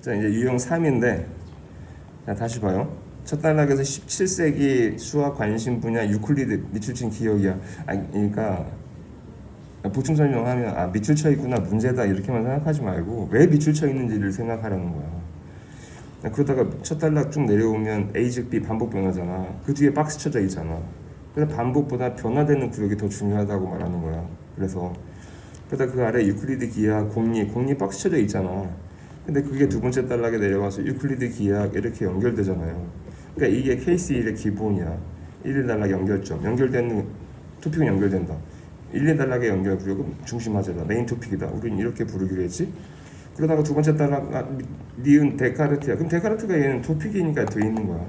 자, 이제 유형 3인데, 자, 다시 봐요. 첫 단락에서 17세기 수학 관심 분야 유클리드 밑줄친 기억이야. 그러니까 보충 설명하면 밑줄 쳐 있구나, 문제다 이렇게만 생각하지 말고 왜 밑줄 쳐 있는지를 생각하라는 거야. 그러다가 첫 단락 쭉 내려오면 A 즉 B 반복 변화잖아. 그 뒤에 박스 쳐져 있잖아. 그래서 반복보다 변화되는 구역이 더 중요하다고 말하는 거야. 그래서 그러다 그 아래 유클리드 기하학 공리 박스 쳐져 있잖아. 근데 그게 두 번째 단락에 내려와서 유클리드 기하학 이렇게 연결되잖아요. 그러니까 이게 케이스 1의 기본이야. 1, 2단락 연결점. 연결되는 토픽은 연결된다. 1, 2단락의 연결 구역은 중심 화제다. 메인 토픽이다. 우리는 이렇게 부르기로 했지. 그러다가 두 번째 단락 니은 데카르트야. 그럼 데카르트가 얘는 토픽이니까 돼 있는 거야.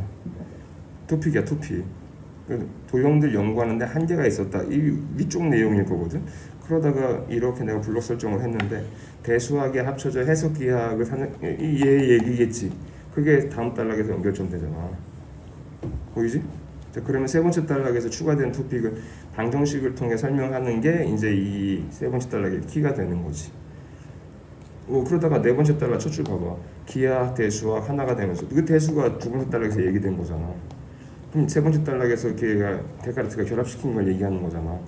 토픽이야, 토픽. 도형들 연구하는데 한계가 있었다. 이 위쪽 내용일 거거든. 그러다가 이렇게 내가 블록 설정을 했는데 대수학에 합쳐져 해석기하학을 얘 얘기겠지. 그게 다음 단락에서 연결점 되잖아. 보이지? 자, 그러면 세 번째 단락에서 추가된 토픽을 방정식을 통해 설명하는 게 이제 이 세 번째 단락의 키가 되는 거지. 그러다가 네 번째 단락 첫 줄 봐봐. 기하학, 대수학 하나가 되면서 그 대수가 두 번째 단락에서 얘기된 거잖아. 그럼 세 번째 단락에서 데카르트가 결합시킨 걸 얘기하는 거잖아.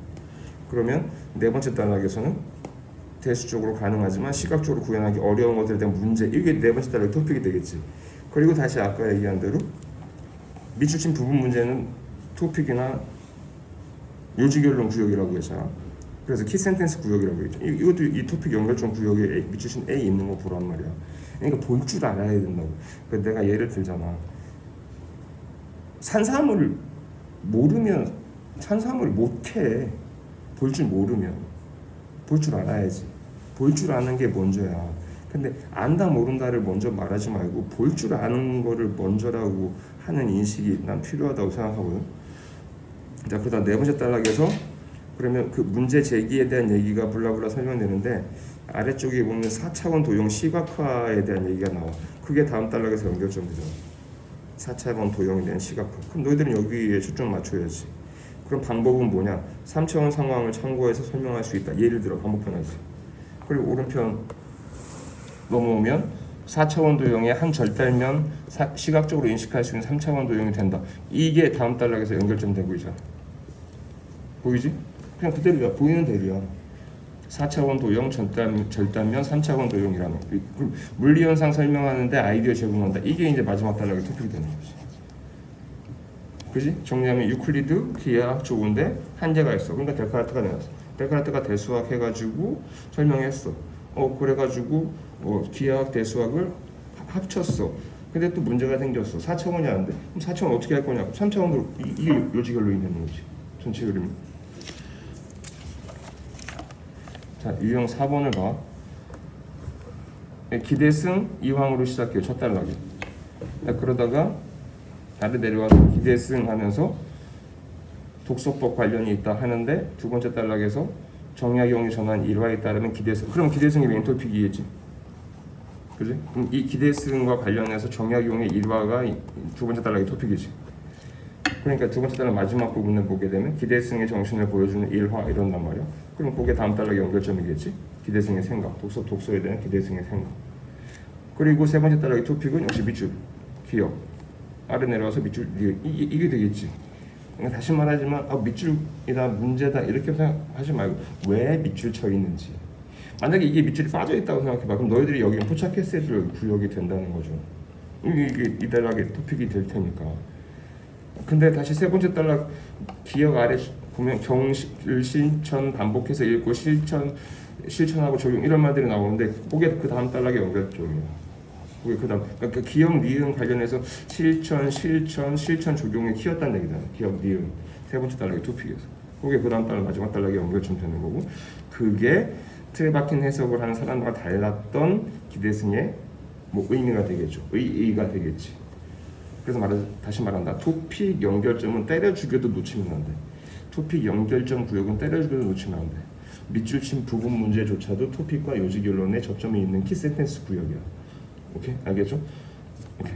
그러면 네 번째 단락에서는 대수적으로 가능하지만 시각적으로 구현하기 어려운 것들에 대한 문제, 이게 네 번째 단락의 토픽이 되겠지. 그리고 다시 아까 얘기한 대로 밑줄친 부분 문제는 토픽이나 요지결론 구역이라고 했잖아. 그래서 키센텐스 구역이라고 했죠. 이것도 이 토픽 연결점 구역에 밑줄친 A 있는 거 보란 말이야. 그러니까 볼 줄 알아야 된다고. 그러니까 내가 예를 들잖아. 산삼을 모르면 산삼을 못해. 볼 줄 모르면. 볼 줄 알아야지. 볼 줄 아는 게 먼저야. 근데 안다 모른다를 먼저 말하지 말고 볼 줄 아는 거를 먼저라고 하는 인식이 난 필요하다고 생각하거든. 자, 그러다 네 번째 단락에서 그러면 그 문제 제기에 대한 얘기가 블라블라 설명되는데 아래쪽에 보면 4차원 도형 시각화에 대한 얘기가 나와. 그게 다음 단락에서 연결점 되잖아. 4차원 도형에 대한 시각화. 그럼 너희들은 여기에 초점 맞춰야지. 그럼 방법은 뭐냐? 3차원 상황을 참고해서 설명할 수 있다. 예를 들어 반복 변화지. 그리고 오른편 넘어오면 4차원 도형의 한 절달면 시각적으로 인식할 수 있는 3차원 도형이 된다. 이게 다음 단락에서 연결점 되고 있잖아. 보이지? 그냥 그대로야. 보이는 대로야. 4차원 도형, 절단면, 3차원 도형이라는 물리현상 설명하는데 아이디어 제공한다. 이게 이제 마지막 단락의 토픽이 되는 거지. 그지? 정리하면 유클리드, 기하학 좋은데 한계가 있어. 그러니까 데카르트가 내놨어. 데카르트가 대수학 해가지고 설명했어. 그래가지고 기하학, 대수학을 합쳤어. 근데 또 문제가 생겼어. 4차원이 안 돼. 그럼 4차원 어떻게 할 거냐? 3차원으로 이게 요지결론이 되는 거지. 전체 그림이. 자, 유형 4번을 봐. 기대승 이황으로 시작해요. 첫 단락에. 그러다가 아래 내려와서 기대승 하면서 독서법 관련이 있다 하는데 두 번째 단락에서 정약용이 전한 일화에 따르면 기대승. 그럼 기대승이 메인 토픽이겠지. 그지? 그럼 이 기대승과 관련해서 정약용의 일화가 두 번째 단락의 토픽이지. 그러니까 두 번째 단락 마지막 부분을 보게 되면 기대승의 정신을 보여주는 일화 이런단 말이야. 그럼 그게 다음 단락의 연결점이겠지. 기대승의 생각, 독서에 대한 기대승의 생각. 그리고 세 번째 단락의 토픽은 역시 밑줄, 기억. 아래 내려와서 밑줄, 이게 되겠지. 그러니까 다시 말하지만 밑줄이다, 문제다 이렇게 생각하지 말고 왜 밑줄 쳐 있는지. 만약에 이게 밑줄이 빠져 있다고 생각해봐. 그럼 너희들이 여기 포착했을 때 구역이 된다는 거죠. 이게 이 단락의 토픽이 될 테니까. 근데 다시 세 번째 단락 기억 아래 보면 경실, 실천, 반복해서 읽고 실천하고 적용 이런 말들이 나오는데 그게 그 다음 단락의 연결점이야. 그게 그 다음 그러니까 기억 니은 관련해서 실천 적용의 키였다는 얘기잖아. 기억 니은 세 번째 단락의 토픽에서 그게 그 다음 단락 마지막 단락의 연결점 되는 거고 그게 틀에 박힌 해석을 하는 사람과 달랐던 기대승의 의미가 되겠죠. 의의가 되겠지. 그래서 다시 말한다. 토픽 연결점은 때려 죽여도 놓치면 안 돼. 토픽 연결점 구역은 때려 죽여도 놓치면 안 돼. 밑줄 친 부분 문제조차도 토픽과 요지결론에 접점이 있는 키 센텐스 구역이야. 오케이? 알겠죠? 오케이.